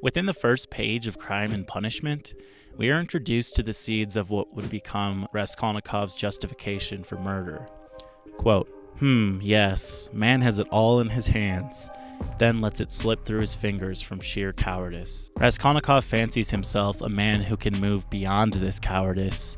Within the first page of Crime and Punishment, we are introduced to the seeds of what would become Raskolnikov's justification for murder. Quote, yes, man has it all in his hands, then lets it slip through his fingers from sheer cowardice. Raskolnikov fancies himself a man who can move beyond this cowardice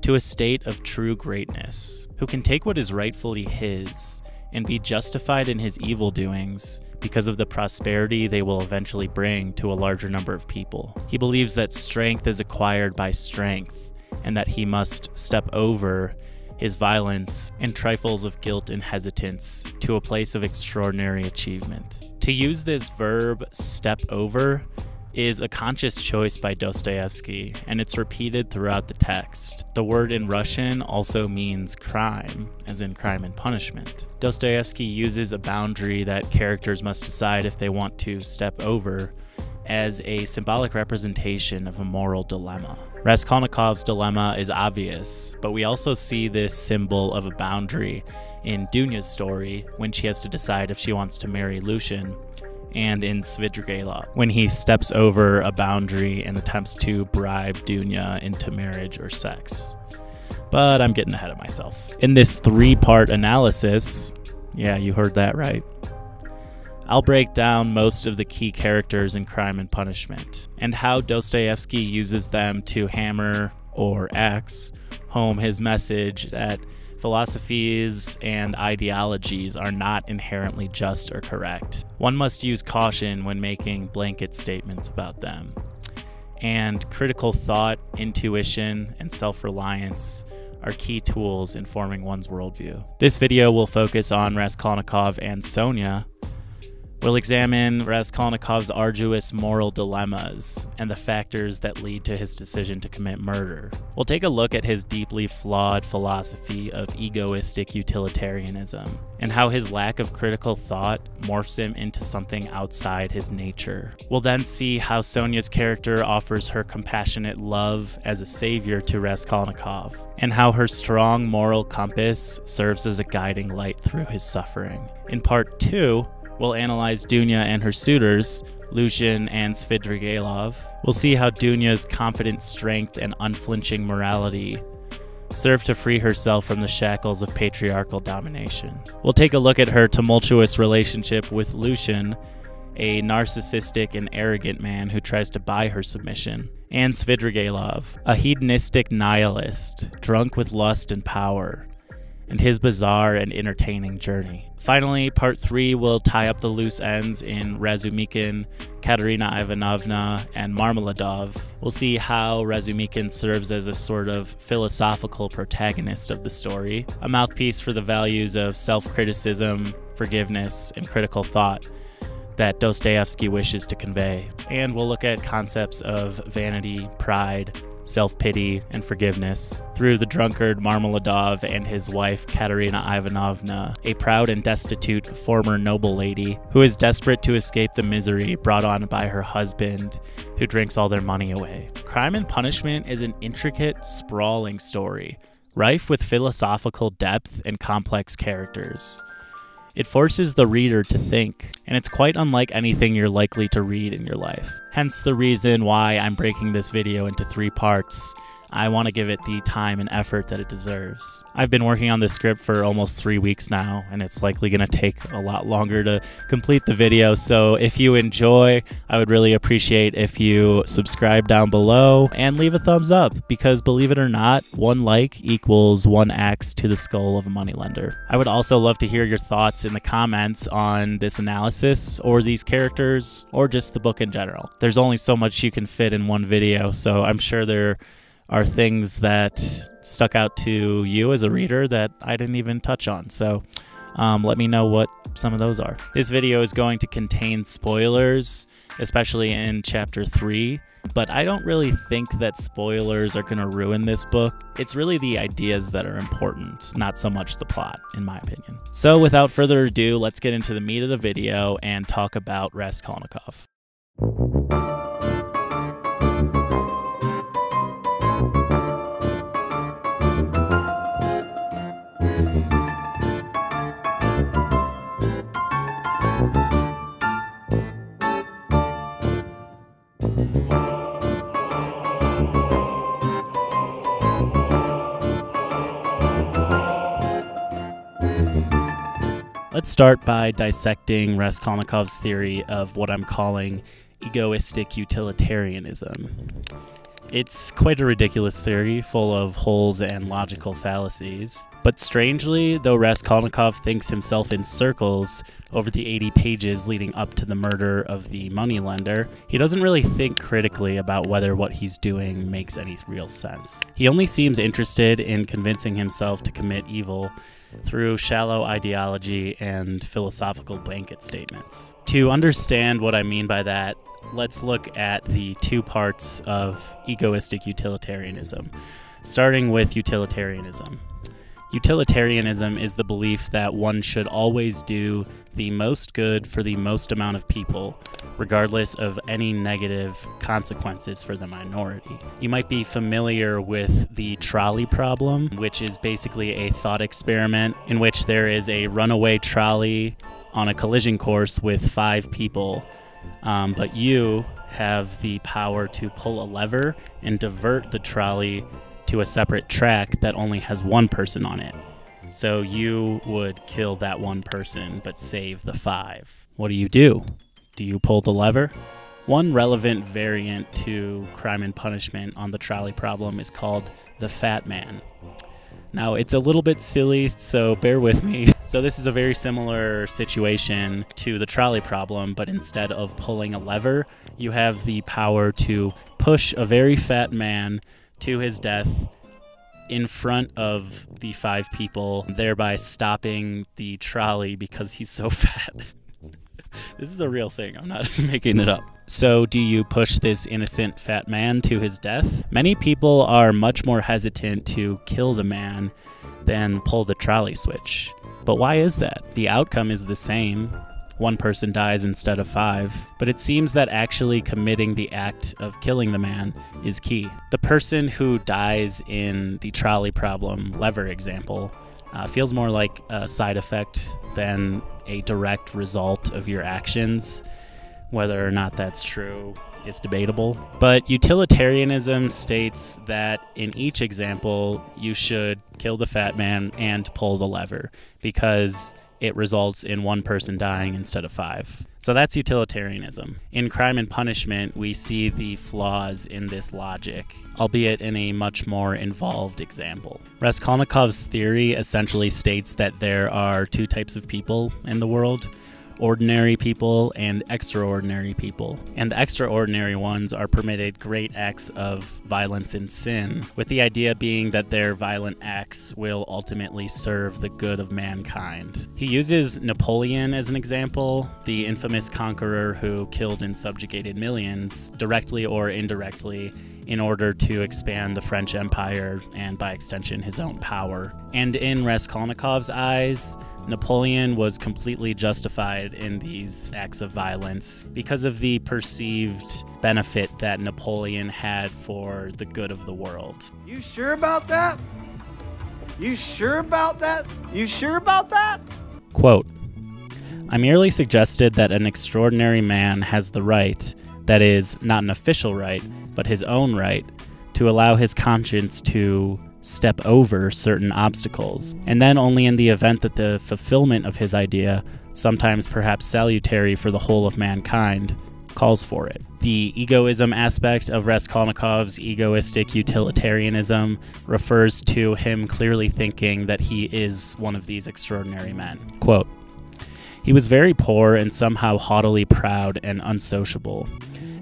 to a state of true greatness, who can take what is rightfully his and be justified in his evil doings because of the prosperity they will eventually bring to a larger number of people. He believes that strength is acquired by strength and that he must step over his violence and trifles of guilt and hesitance to a place of extraordinary achievement. To use this verb, step over, is a conscious choice by Dostoevsky, and it's repeated throughout the text. The word in Russian also means crime, as in crime and punishment. Dostoevsky uses a boundary that characters must decide if they want to step over as a symbolic representation of a moral dilemma. Raskolnikov's dilemma is obvious, but we also see this symbol of a boundary in Dunya's story when she has to decide if she wants to marry Lushin, and in Svidrigailov, when he steps over a boundary and attempts to bribe Dunya into marriage or sex. But I'm getting ahead of myself. In this three-part analysis, yeah, you heard that right, I'll break down most of the key characters in Crime and Punishment, and how Dostoevsky uses them to hammer, or axe, home his message that philosophies and ideologies are not inherently just or correct. One must use caution when making blanket statements about them. And critical thought, intuition, and self-reliance are key tools in forming one's worldview. This video will focus on Raskolnikov and Sonya. We'll examine Raskolnikov's arduous moral dilemmas and the factors that lead to his decision to commit murder. We'll take a look at his deeply flawed philosophy of egoistic utilitarianism and how his lack of critical thought morphs him into something outside his nature. We'll then see how Sonya's character offers her compassionate love as a savior to Raskolnikov, and how her strong moral compass serves as a guiding light through his suffering. In part 2, we'll analyze Dunya and her suitors, Lushin and Svidrigailov. We'll see how Dunya's confident strength and unflinching morality serve to free herself from the shackles of patriarchal domination. We'll take a look at her tumultuous relationship with Lushin, a narcissistic and arrogant man who tries to buy her submission, and Svidrigailov, a hedonistic nihilist, drunk with lust and power, and his bizarre and entertaining journey. Finally, part 3 will tie up the loose ends in Razumikin, Katerina Ivanovna, and Marmeladov. We'll see how Razumikin serves as a sort of philosophical protagonist of the story, a mouthpiece for the values of self-criticism, forgiveness, and critical thought that Dostoevsky wishes to convey. And we'll look at concepts of vanity, pride, self-pity, and forgiveness through the drunkard Marmeladov and his wife Katerina Ivanovna, a proud and destitute former noble lady who is desperate to escape the misery brought on by her husband, who drinks all their money away. Crime and Punishment is an intricate, sprawling story, rife with philosophical depth and complex characters. It forces the reader to think, and it's quite unlike anything you're likely to read in your life. Hence the reason why I'm breaking this video into 3 parts. I want to give it the time and effort that it deserves. I've been working on this script for almost 3 weeks now, and it's likely going to take a lot longer to complete the video, so if you enjoy, I would really appreciate if you subscribe down below and leave a thumbs up, because believe it or not, 1 like equals 1 axe to the skull of a moneylender. I would also love to hear your thoughts in the comments on this analysis, or these characters, or just the book in general. There's only so much you can fit in one video, so I'm sure there are things that stuck out to you as a reader that I didn't even touch on. So let me know what some of those are. This video is going to contain spoilers, especially in chapter 3, but I don't really think that spoilers are going to ruin this book. It's really the ideas that are important, not so much the plot, in my opinion. So without further ado, let's get into the meat of the video and talk about Raskolnikov. Let's start by dissecting Raskolnikov's theory of what I'm calling egoistic utilitarianism. It's quite a ridiculous theory, full of holes and logical fallacies. But strangely, though Raskolnikov thinks himself in circles over the 80 pages leading up to the murder of the moneylender, he doesn't really think critically about whether what he's doing makes any real sense. He only seems interested in convincing himself to commit evil through shallow ideology and philosophical blanket statements. To understand what I mean by that, let's look at the two parts of egoistic utilitarianism, starting with utilitarianism. Utilitarianism is the belief that one should always do the most good for the most amount of people, regardless of any negative consequences for the minority. You might be familiar with the trolley problem, which is basically a thought experiment in which there is a runaway trolley on a collision course with 5 people, but you have the power to pull a lever and divert the trolley to a separate track that only has 1 person on it. So you would kill that 1 person but save the 5. What do? Do you pull the lever? One relevant variant to crime and punishment on the trolley problem is called the fat man. Now, it's a little bit silly, so bear with me. So this is a very similar situation to the trolley problem, but instead of pulling a lever, you have the power to push a very fat man to his death in front of the 5 people, thereby stopping the trolley because he's so fat. This is a real thing. I'm not making it up. So do you push this innocent fat man to his death? Many people are much more hesitant to kill the man than pull the trolley switch. But why is that? The outcome is the same. 1 person dies instead of 5, but it seems that actually committing the act of killing the man is key. The person who dies in the trolley problem lever example feels more like a side effect than a direct result of your actions. Whether or not that's true is debatable. But utilitarianism states that in each example, you should kill the fat man and pull the lever because it results in 1 person dying instead of 5. So that's utilitarianism. In crime and punishment, we see the flaws in this logic, albeit in a much more involved example. Raskolnikov's theory essentially states that there are 2 types of people in the world: ordinary people and extraordinary people. And the extraordinary ones are permitted great acts of violence and sin, with the idea being that their violent acts will ultimately serve the good of mankind. He uses Napoleon as an example, the infamous conqueror who killed and subjugated millions, directly or indirectly, in order to expand the French Empire and, by extension, his own power. And in Raskolnikov's eyes, Napoleon was completely justified in these acts of violence because of the perceived benefit that Napoleon had for the good of the world. You sure about that? You sure about that? You sure about that? Quote, "I merely suggested that an extraordinary man has the right, that is, not an official right, but his own right, to allow his conscience to step over certain obstacles, and then only in the event that the fulfillment of his idea, sometimes perhaps salutary for the whole of mankind, calls for it." The egoism aspect of Raskolnikov's egoistic utilitarianism refers to him clearly thinking that he is one of these extraordinary men. Quote, "He was very poor and somehow haughtily proud and unsociable,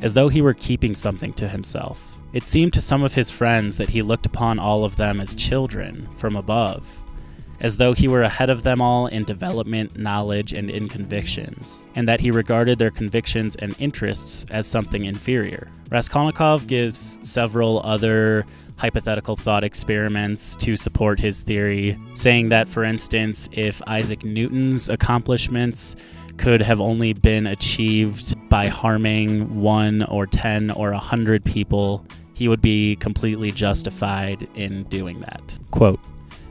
as though he were keeping something to himself. It seemed to some of his friends that he looked upon all of them as children from above, as though he were ahead of them all in development, knowledge, and in convictions, and that he regarded their convictions and interests as something inferior." Raskolnikov gives several other hypothetical thought experiments to support his theory, saying that, for instance, if Isaac Newton's accomplishments could have only been achieved by harming 1 or 10 or 100 people, he would be completely justified in doing that. Quote,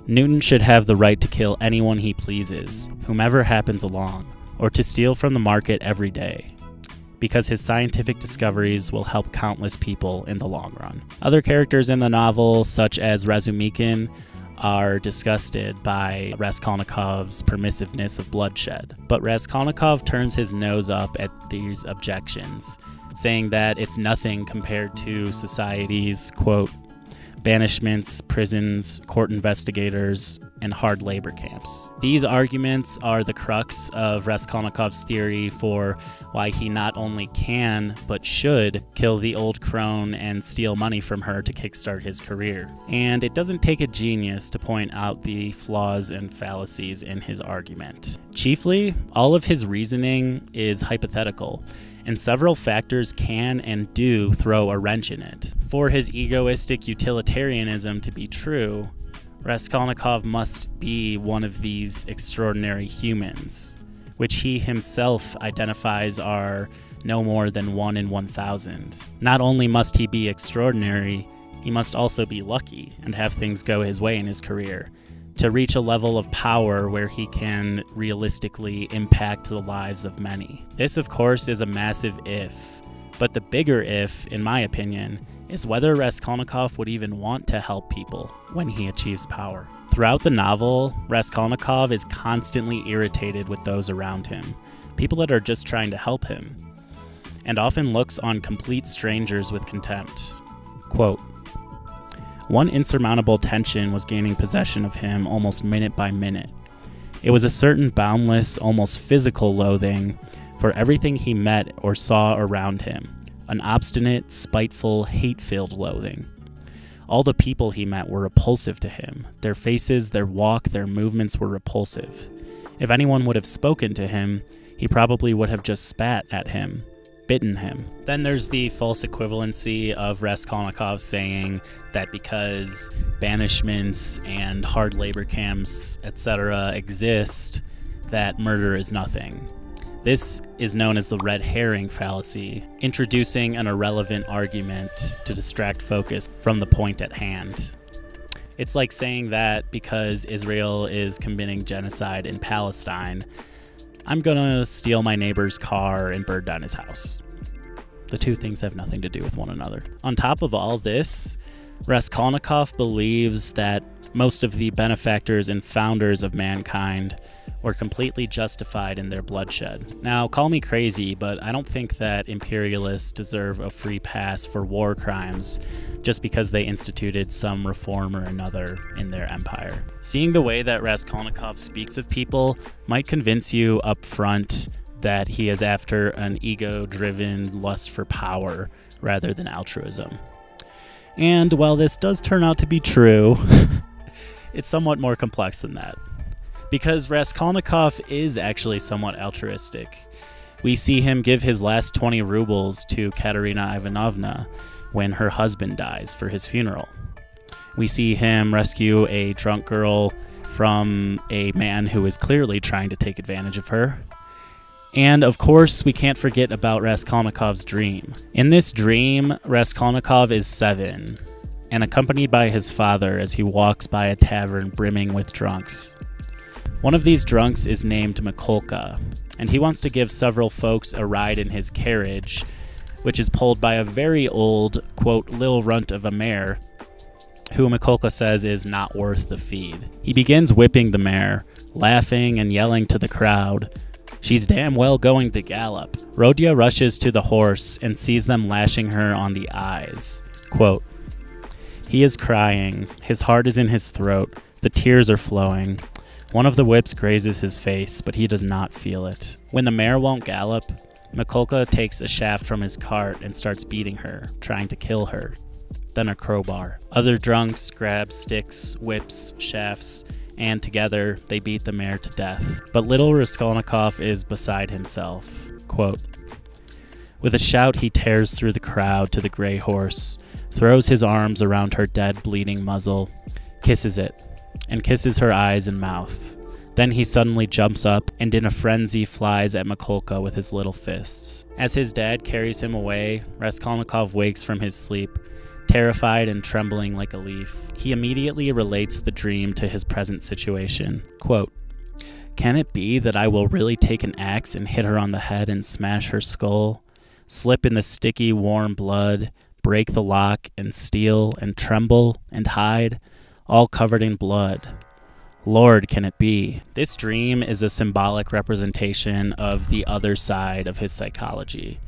"Newton should have the right to kill anyone he pleases, whomever happens along, or to steal from the market every day. because his scientific discoveries will help countless people in the long run. Other characters in the novel, such as Razumikin, are disgusted by Raskolnikov's permissiveness of bloodshed. But Raskolnikov turns his nose up at these objections, saying that it's nothing compared to society's, quote, banishments, prisons, court investigators, and hard labor camps. These arguments are the crux of Raskolnikov's theory for why he not only can, but should, kill the old crone and steal money from her to kickstart his career. And it doesn't take a genius to point out the flaws and fallacies in his argument. Chiefly, all of his reasoning is hypothetical, and several factors can and do throw a wrench in it. For his egoistic utilitarianism to be true, Raskolnikov must be one of these extraordinary humans, which he himself identifies are no more than 1 in 1,000. Not only must he be extraordinary, he must also be lucky and have things go his way in his career, to reach a level of power where he can realistically impact the lives of many. This, of course, is a massive if, but the bigger if, in my opinion, is whether Raskolnikov would even want to help people when he achieves power. Throughout the novel, Raskolnikov is constantly irritated with those around him, people that are just trying to help him, and often looks on complete strangers with contempt. Quote, "One insurmountable tension was gaining possession of him almost minute by minute. It was a certain boundless, almost physical loathing for everything he met or saw around him, an obstinate, spiteful, hate-filled loathing. All the people he met were repulsive to him. Their faces, their walk, their movements were repulsive. If anyone would have spoken to him, he probably would have just spat at him, bitten him." Then there's the false equivalency of Raskolnikov saying that because banishments and hard labor camps, etc. exist, that murder is nothing. This is known as the red herring fallacy, introducing an irrelevant argument to distract focus from the point at hand. It's like saying that because Israel is committing genocide in Palestine, I'm gonna steal my neighbor's car and burn down his house. The two things have nothing to do with one another. On top of all this, Raskolnikov believes that most of the benefactors and founders of mankind were completely justified in their bloodshed. Now, call me crazy, but I don't think that imperialists deserve a free pass for war crimes just because they instituted some reform or another in their empire. Seeing the way that Raskolnikov speaks of people might convince you up front that he is after an ego-driven lust for power rather than altruism. And while this does turn out to be true, it's somewhat more complex than that. Because Raskolnikov is actually somewhat altruistic. We see him give his last 20 rubles to Katerina Ivanovna when her husband dies for his funeral. We see him rescue a drunk girl from a man who is clearly trying to take advantage of her. And of course, we can't forget about Raskolnikov's dream. In this dream, Raskolnikov is 7 and accompanied by his father as he walks by a tavern brimming with drunks. One of these drunks is named Mikolka, and he wants to give several folks a ride in his carriage, which is pulled by a very old, quote, little runt of a mare, who Mikolka says is not worth the feed. He begins whipping the mare, laughing and yelling to the crowd, "She's damn well going to gallop." Rodya rushes to the horse and sees them lashing her on the eyes. Quote, "He is crying, his heart is in his throat, the tears are flowing. One of the whips grazes his face, but he does not feel it. When the mare won't gallop, Mikolka takes a shaft from his cart and starts beating her, trying to kill her. Then a crowbar. Other drunks grab sticks, whips, shafts, and together they beat the mare to death. But little Raskolnikov is beside himself. Quote, "With a shout he tears through the crowd to the gray horse, throws his arms around her dead, bleeding muzzle, kisses it, and kisses her eyes and mouth. Then he suddenly jumps up and in a frenzy flies at Mikolka with his little fists. As his dad carries him away, Raskolnikov wakes from his sleep, terrified and trembling like a leaf. He immediately relates the dream to his present situation. Quote, "Can it be that I will really take an axe and hit her on the head and smash her skull? slip in the sticky, warm blood, break the lock and steal and tremble and hide, all covered in blood. Lord, can it be? This dream is a symbolic representation of the other side of his psychology.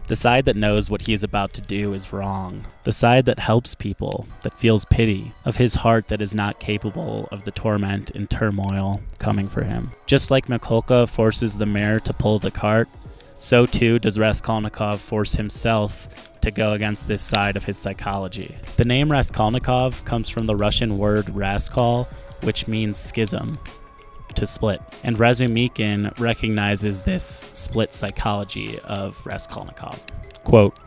The side that knows what he is about to do is wrong. The side that helps people, that feels pity, of his heart that is not capable of the torment and turmoil coming for him. Just like Mikulka forces the mare to pull the cart, so too does Raskolnikov force himself to go against this side of his psychology. The name Raskolnikov comes from the Russian word Raskol, which means schism, to split. And Razumikin recognizes this split psychology of Raskolnikov. Quote,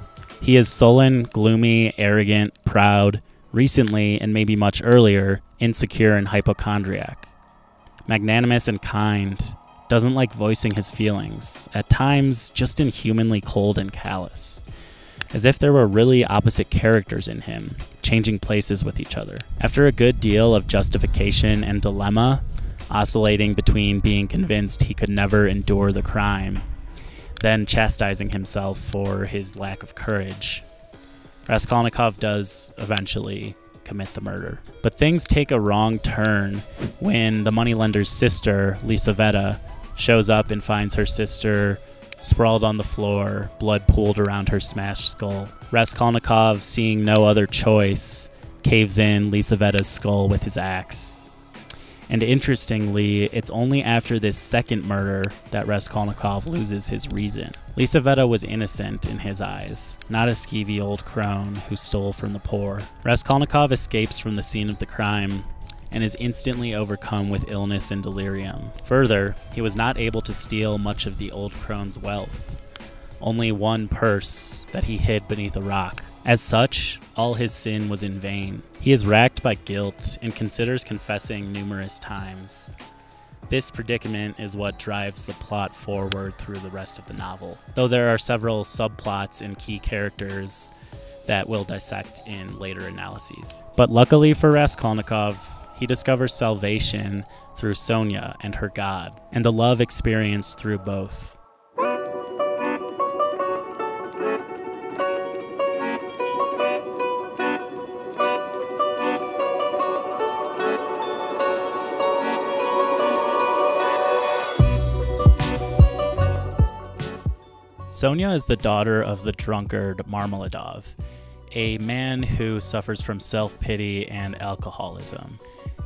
he is sullen, gloomy, arrogant, proud, recently, and maybe much earlier, insecure and hypochondriac. Magnanimous and kind, doesn't like voicing his feelings, at times just inhumanly cold and callous. As if there were really opposite characters in him, changing places with each other. After a good deal of justification and dilemma, oscillating between being convinced he could never endure the crime, then chastising himself for his lack of courage, Raskolnikov does eventually commit the murder. But things take a wrong turn when the moneylender's sister, Lisaveta, shows up and finds her sister sprawled on the floor, blood pooled around her smashed skull. Raskolnikov, seeing no other choice, caves in Lisaveta's skull with his axe. And interestingly, it's only after this second murder that Raskolnikov loses his reason. Lisaveta was innocent in his eyes, not a skeevy old crone who stole from the poor. Raskolnikov escapes from the scene of the crime and is instantly overcome with illness and delirium. Further, he was not able to steal much of the old crone's wealth, only one purse that he hid beneath a rock. As such, all his sin was in vain. He is racked by guilt and considers confessing numerous times. This predicament is what drives the plot forward through the rest of the novel, though there are several subplots and key characters that we'll dissect in later analyses. But luckily for Raskolnikov, he discovers salvation through Sonya and her god, and the love experienced through both. Sonya is the daughter of the drunkard Marmeladov, a man who suffers from self-pity and alcoholism,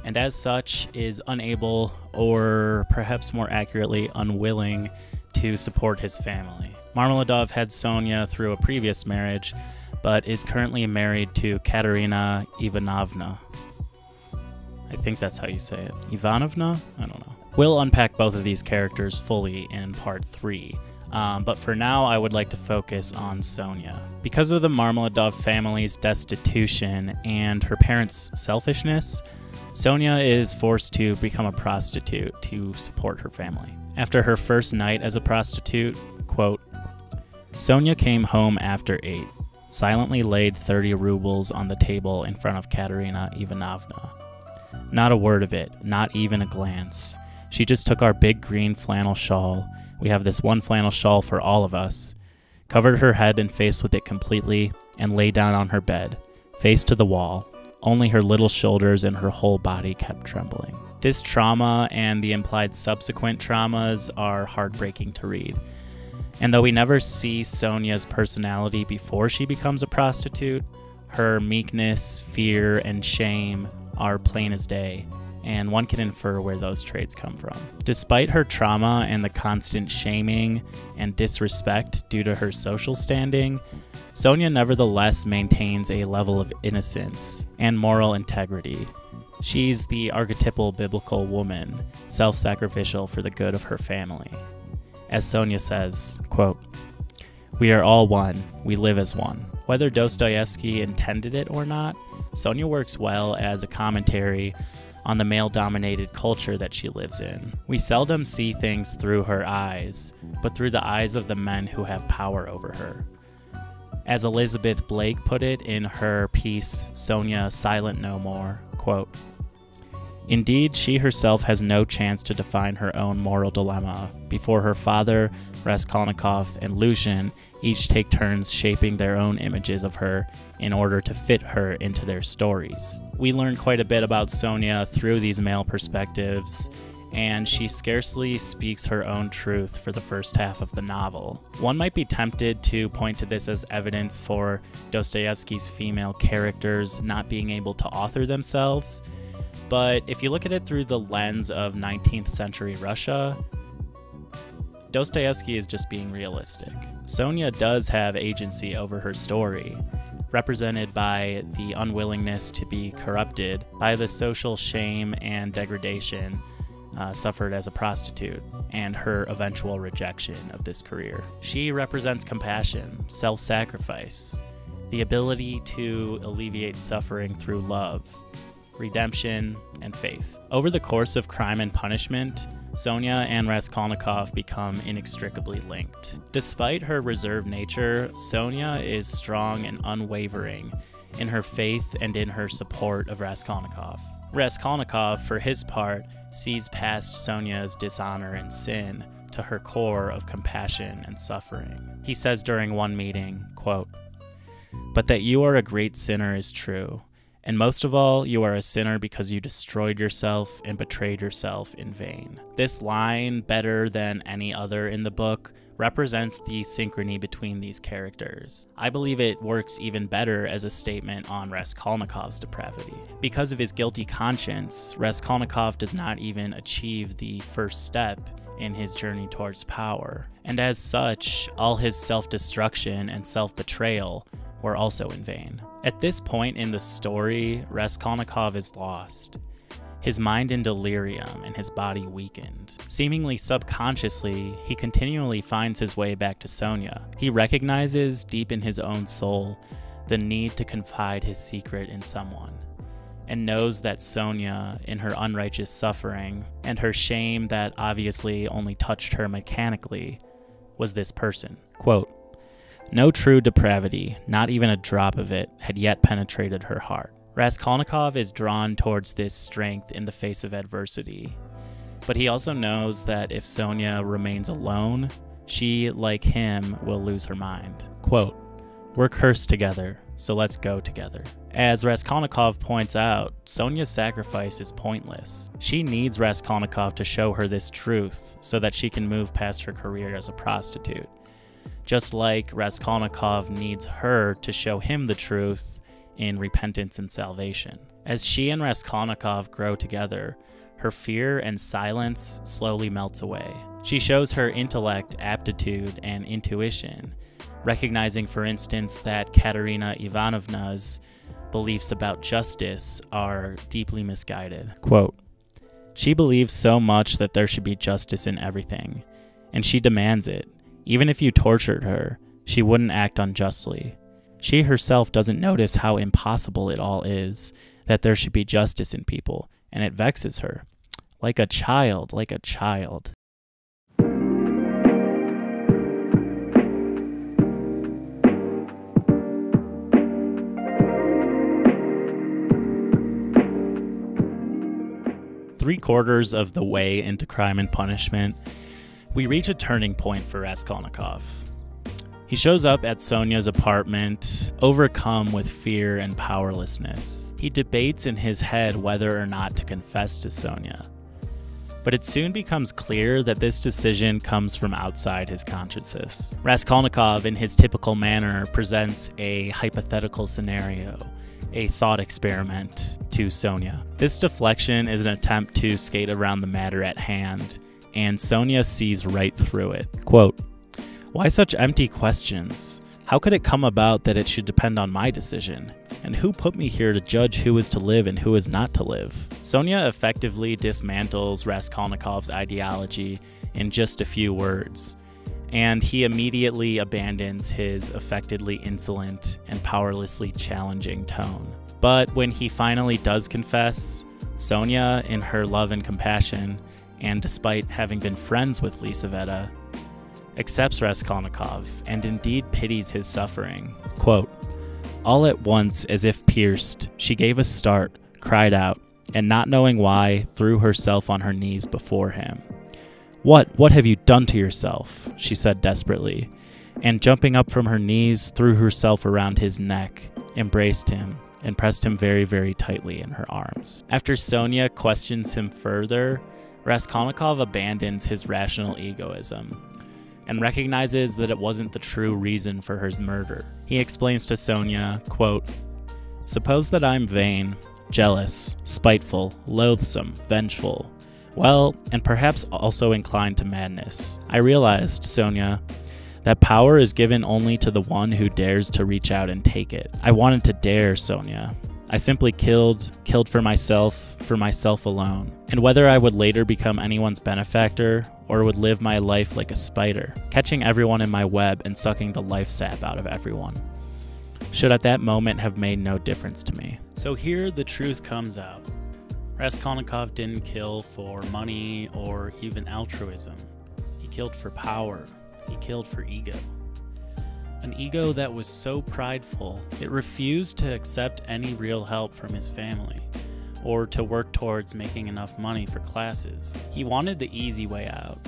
and as such is unable, or perhaps more accurately unwilling, to support his family. Marmeladov had Sonya through a previous marriage, but is currently married to Katerina Ivanovna. I think that's how you say it. Ivanovna? I don't know. We'll unpack both of these characters fully in part 3. But for now, I would like to focus on Sonya. Because of the Marmeladov family's destitution and her parents' selfishness, Sonya is forced to become a prostitute to support her family. After her first night as a prostitute, quote, Sonya came home after 8, silently laid 30 rubles on the table in front of Katerina Ivanovna. Not a word of it, not even a glance. She just took our big green flannel shawl. We have this one flannel shawl for all of us, covered her head and face with it completely, and lay down on her bed, face to the wall. Only her little shoulders and her whole body kept trembling. This trauma and the implied subsequent traumas are heartbreaking to read. And though we never see Sonya's personality before she becomes a prostitute, her meekness, fear, and shame are plain as day, and one can infer where those traits come from. Despite her trauma and the constant shaming and disrespect due to her social standing, Sonya nevertheless maintains a level of innocence and moral integrity. She's the archetypal biblical woman, self-sacrificial for the good of her family. As Sonya says, quote, "We are all one, we live as one." Whether Dostoevsky intended it or not, Sonya works well as a commentary on the male-dominated culture that she lives in. We seldom see things through her eyes, but through the eyes of the men who have power over her. As Elizabeth Blake put it in her piece, Sonya Silent No More, quote, Indeed, she herself has no chance to define her own moral dilemma before her father, Raskolnikov, and Lushin each take turns shaping their own images of her in order to fit her into their stories. We learn quite a bit about Sonya through these male perspectives, and she scarcely speaks her own truth for the first half of the novel. One might be tempted to point to this as evidence for Dostoevsky's female characters not being able to author themselves, but if you look at it through the lens of 19th century Russia, Dostoevsky is just being realistic. Sonya does have agency over her story, represented by the unwillingness to be corrupted by the social shame and degradation suffered as a prostitute, and her eventual rejection of this career. She represents compassion, self-sacrifice, the ability to alleviate suffering through love, redemption, and faith. Over the course of Crime and Punishment, Sonya and Raskolnikov become inextricably linked. Despite her reserved nature, Sonya is strong and unwavering in her faith and in her support of Raskolnikov. Raskolnikov, for his part, sees past Sonya's dishonor and sin to her core of compassion and suffering. He says during one meeting, quote, "But that you are a great sinner is true, and most of all, you are a sinner because you destroyed yourself and betrayed yourself in vain." This line, better than any other in the book, represents the synchrony between these characters. I believe it works even better as a statement on Raskolnikov's depravity. Because of his guilty conscience, Raskolnikov does not even achieve the first step in his journey towards power, and as such, all his self-destruction and self-betrayal were also in vain. At this point in the story, Raskolnikov is lost, his mind in delirium and his body weakened. Seemingly subconsciously, he continually finds his way back to Sonya. He recognizes deep in his own soul the need to confide his secret in someone, and knows that Sonya, in her unrighteous suffering and her shame that obviously only touched her mechanically, was this person. Quote, "No true depravity, not even a drop of it, had yet penetrated her heart." Raskolnikov is drawn towards this strength in the face of adversity, but he also knows that if Sonya remains alone, she, like him, will lose her mind. Quote, "We're cursed together, so let's go together." As Raskolnikov points out, Sonya's sacrifice is pointless. She needs Raskolnikov to show her this truth so that she can move past her career as a prostitute, just like Raskolnikov needs her to show him the truth in repentance and salvation. As she and Raskolnikov grow together, her fear and silence slowly melts away. She shows her intellect, aptitude, and intuition, recognizing, for instance, that Katerina Ivanovna's beliefs about justice are deeply misguided. Quote, "She believes so much that there should be justice in everything, and she demands it. Even if you tortured her, she wouldn't act unjustly. She herself doesn't notice how impossible it all is, that there should be justice in people, and it vexes her. Like a child, like a child." Three-quarters of the way into Crime and Punishment, we reach a turning point for Raskolnikov. He shows up at Sonya's apartment, overcome with fear and powerlessness. He debates in his head whether or not to confess to Sonya, but it soon becomes clear that this decision comes from outside his consciousness. Raskolnikov, in his typical manner, presents a hypothetical scenario, a thought experiment, to Sonya. This deflection is an attempt to skate around the matter at hand, and Sonya sees right through it. Quote, "Why such empty questions? How could it come about that it should depend on my decision? And who put me here to judge who is to live and who is not to live?" Sonya effectively dismantles Raskolnikov's ideology in just a few words, and he immediately abandons his affectedly insolent and powerlessly challenging tone. But when he finally does confess, Sonya, in her love and compassion, and despite having been friends with Lisaveta, accepts Raskolnikov and indeed pities his suffering. Quote, "All at once, as if pierced, she gave a start, cried out, and not knowing why, threw herself on her knees before him. What have you done to yourself?" she said desperately, and jumping up from her knees, threw herself around his neck, embraced him, and pressed him very, very tightly in her arms. After Sonya questions him further, Raskolnikov abandons his rational egoism and recognizes that it wasn't the true reason for his murder. He explains to Sonya, quote, "Suppose that I'm vain, jealous, spiteful, loathsome, vengeful, well, and perhaps also inclined to madness. I realized, Sonya, that power is given only to the one who dares to reach out and take it. I wanted to dare, Sonya. I simply killed for myself alone. And whether I would later become anyone's benefactor or would live my life like a spider, catching everyone in my web and sucking the life sap out of everyone, should at that moment have made no difference to me." So here the truth comes out. Raskolnikov didn't kill for money or even altruism. He killed for power. He killed for ego. An ego that was so prideful, it refused to accept any real help from his family, or to work towards making enough money for classes. He wanted the easy way out,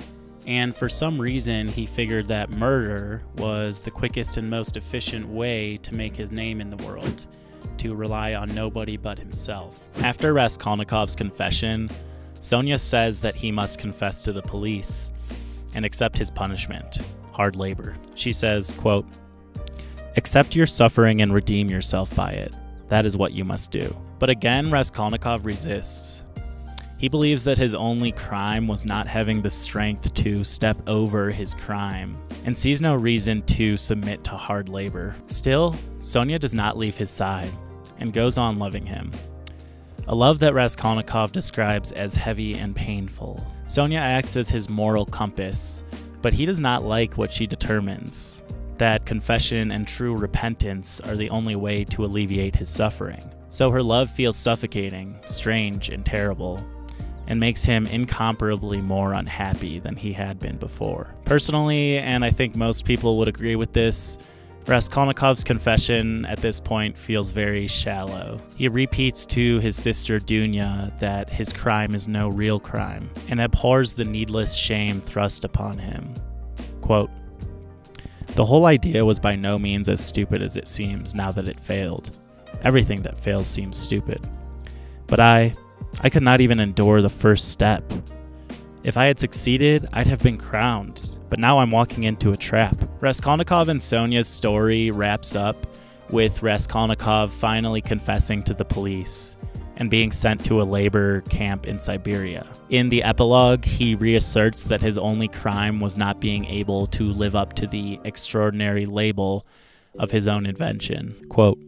and for some reason he figured that murder was the quickest and most efficient way to make his name in the world, to rely on nobody but himself. After Raskolnikov's confession, Sonya says that he must confess to the police and accept his punishment, hard labor. She says, quote, "Accept your suffering and redeem yourself by it. That is what you must do." But again, Raskolnikov resists. He believes that his only crime was not having the strength to step over his crime, and sees no reason to submit to hard labor. Still, Sonya does not leave his side, and goes on loving him. A love that Raskolnikov describes as heavy and painful. Sonya acts as his moral compass, but he does not like what she determines, that confession and true repentance are the only way to alleviate his suffering. So her love feels suffocating, strange, and terrible, and makes him incomparably more unhappy than he had been before. Personally, and I think most people would agree with this, Raskolnikov's confession at this point feels very shallow. He repeats to his sister Dunya that his crime is no real crime, and abhors the needless shame thrust upon him. Quote, "The whole idea was by no means as stupid as it seems now that it failed. Everything that fails seems stupid. But I could not even endure the first step. If I had succeeded, I'd have been crowned, but now I'm walking into a trap." Raskolnikov and Sonya's story wraps up with Raskolnikov finally confessing to the police and being sent to a labor camp in Siberia. In the epilogue, he reasserts that his only crime was not being able to live up to the extraordinary label of his own invention. Quote,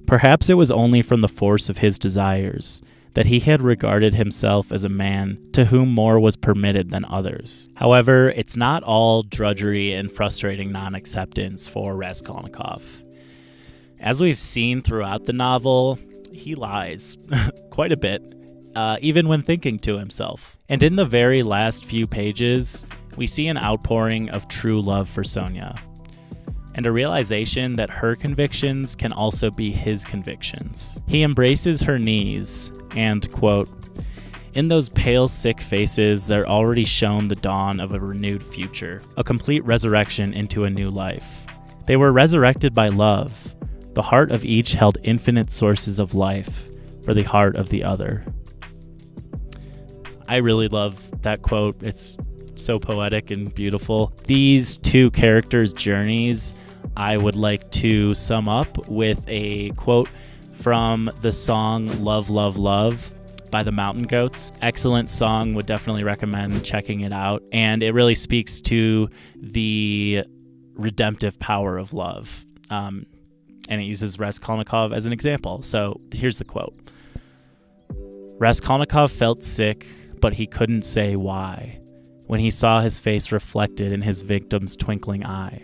"Perhaps it was only from the force of his desires that he had regarded himself as a man to whom more was permitted than others." However, it's not all drudgery and frustrating non-acceptance for Raskolnikov. As we've seen throughout the novel, he lies quite a bit, even when thinking to himself. And in the very last few pages, we see an outpouring of true love for Sonya, and a realization that her convictions can also be his convictions. He embraces her knees and, quote, "In those pale, sick faces there already shone the dawn of a renewed future, a complete resurrection into a new life. They were resurrected by love. The heart of each held infinite sources of life for the heart of the other." I really love that quote. It's so poetic and beautiful. These two characters' journeys I would like to sum up with a quote from the song Love, Love, Love by the Mountain Goats. Excellent song, would definitely recommend checking it out. And it really speaks to the redemptive power of love. And it uses Raskolnikov as an example. So here's the quote. "Raskolnikov felt sick, but he couldn't say why, when he saw his face reflected in his victim's twinkling eye.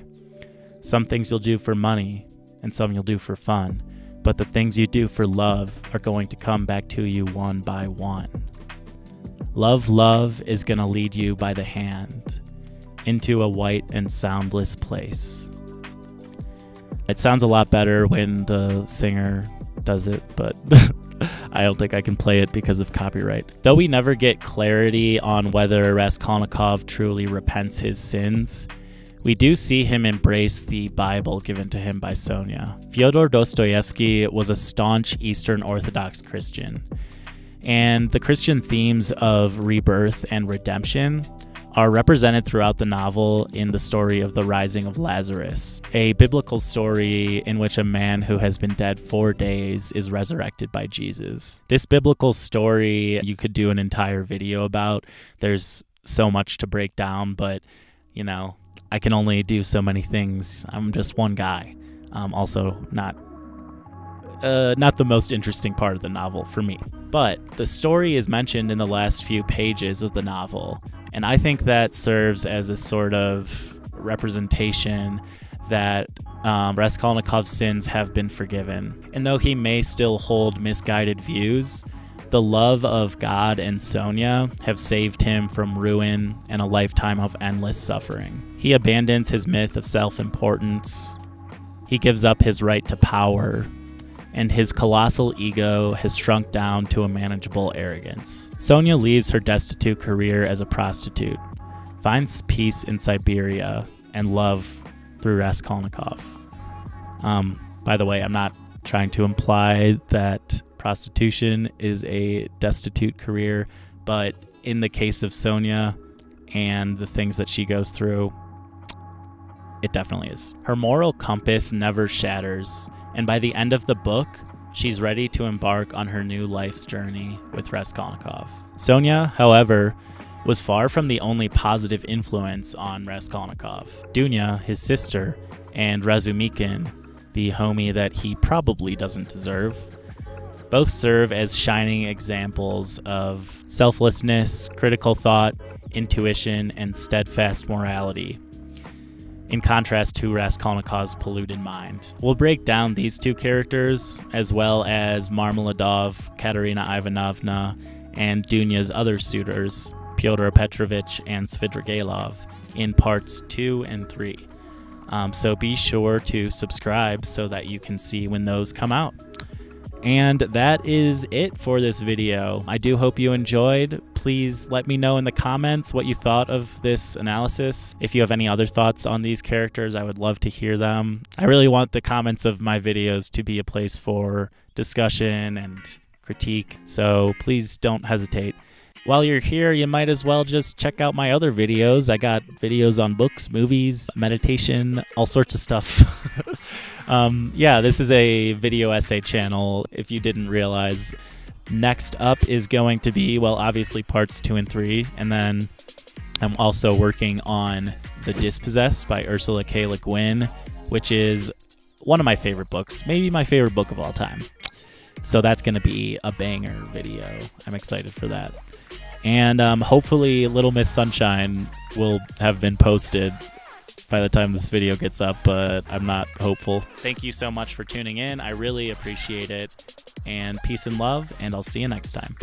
Some things you'll do for money, and some you'll do for fun, but the things you do for love are going to come back to you one by one. Love, love is gonna lead you by the hand into a white and soundless place." It sounds a lot better when the singer does it, but I don't think I can play it because of copyright. Though we never get clarity on whether Raskolnikov truly repents his sins, we do see him embrace the Bible given to him by Sonya. Fyodor Dostoevsky was a staunch Eastern Orthodox Christian, and the Christian themes of rebirth and redemption are represented throughout the novel in the story of the rising of Lazarus, a biblical story in which a man who has been dead 4 days is resurrected by Jesus. This biblical story you could do an entire video about. There's so much to break down, but, you know, I can only do so many things. I'm just one guy. Also, not the most interesting part of the novel for me. But the story is mentioned in the last few pages of the novel, and I think that serves as a sort of representation that Raskolnikov's sins have been forgiven. And though he may still hold misguided views, the love of God and Sonya have saved him from ruin and a lifetime of endless suffering. He abandons his myth of self-importance. He gives up his right to power, and his colossal ego has shrunk down to a manageable arrogance. Sonya leaves her destitute career as a prostitute, finds peace in Siberia, and love through Raskolnikov. By the way, I'm not trying to imply that prostitution is a destitute career, but in the case of Sonya and the things that she goes through, it definitely is. Her moral compass never shatters, and by the end of the book, she's ready to embark on her new life's journey with Raskolnikov. Sonya, however, was far from the only positive influence on Raskolnikov. Dunya, his sister, and Razumikin, the homie that he probably doesn't deserve, both serve as shining examples of selflessness, critical thought, intuition, and steadfast morality, in contrast to Raskolnikov's polluted mind. We'll break down these two characters, as well as Marmeladov, Katerina Ivanovna, and Dunya's other suitors, Pyotr Petrovich and Svidrigailov, in parts 2 and 3. So be sure to subscribe so that you can see when those come out. And that is it for this video. I do hope you enjoyed. Please let me know in the comments what you thought of this analysis. If you have any other thoughts on these characters, I would love to hear them. I really want the comments of my videos to be a place for discussion and critique, so please don't hesitate. While you're here, you might as well just check out my other videos. I got videos on books, movies, meditation, all sorts of stuff. Yeah, this is a video essay channel, if you didn't realize. Next up is going to be, well, obviously parts 2 and 3, and then I'm also working on The Dispossessed by Ursula K. Le Guin, which is one of my favorite books, maybe my favorite book of all time. So that's going to be a banger video. I'm excited for that. And hopefully Little Miss Sunshine will have been posted by the time this video gets up, but I'm not hopeful. Thank you so much for tuning in. I really appreciate it. And peace and love, and I'll see you next time.